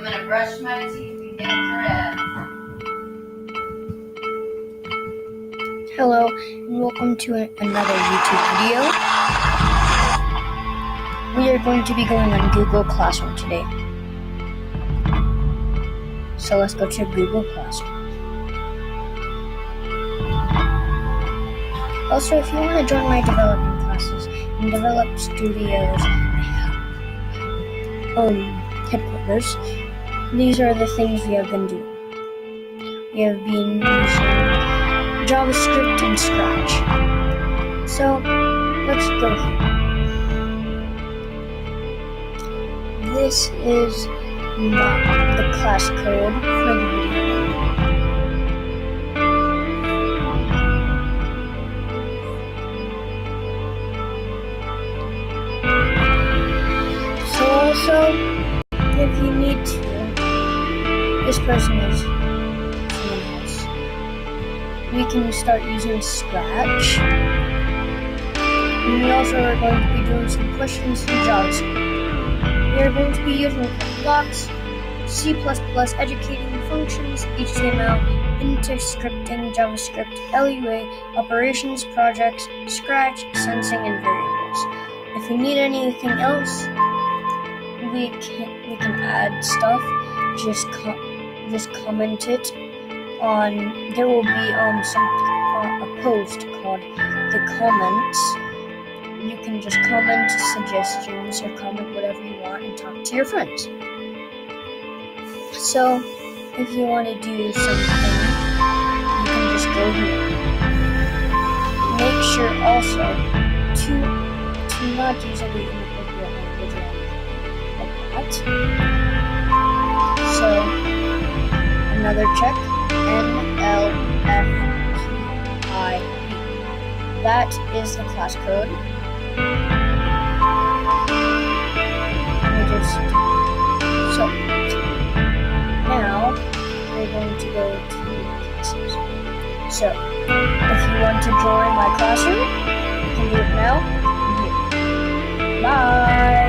I'm gonna brush my teeth and get dressed. Hello, and welcome to another YouTube video. We are going to be going on Google Classroom today. So let's go to Google Classroom. Also, if you want to join my development classes and develop studios headquarters, these are the things we have been doing. We have been using JavaScript and Scratch. So let's go here. This is the class code for the video. So also, if you need to, this person is someone else. We can start using Scratch. And we also are going to be doing some questions in JavaScript. We are going to be using blocks, C++, educating functions, HTML, interscripting, JavaScript, LUA, operations, projects, Scratch, sensing, and variables. If you need anything else, we can add stuff. Just comment it on. There will be a post called the comments. You can just comment suggestions or comment whatever you want and talk to your friends. So if you want to do something, you can just go here. Make sure also to not use any inappropriate language or anything like that. So another check, NLFQIE. That is the class code. So now we're going to go to classes. So if you want to join my classroom, you can do it now. Bye.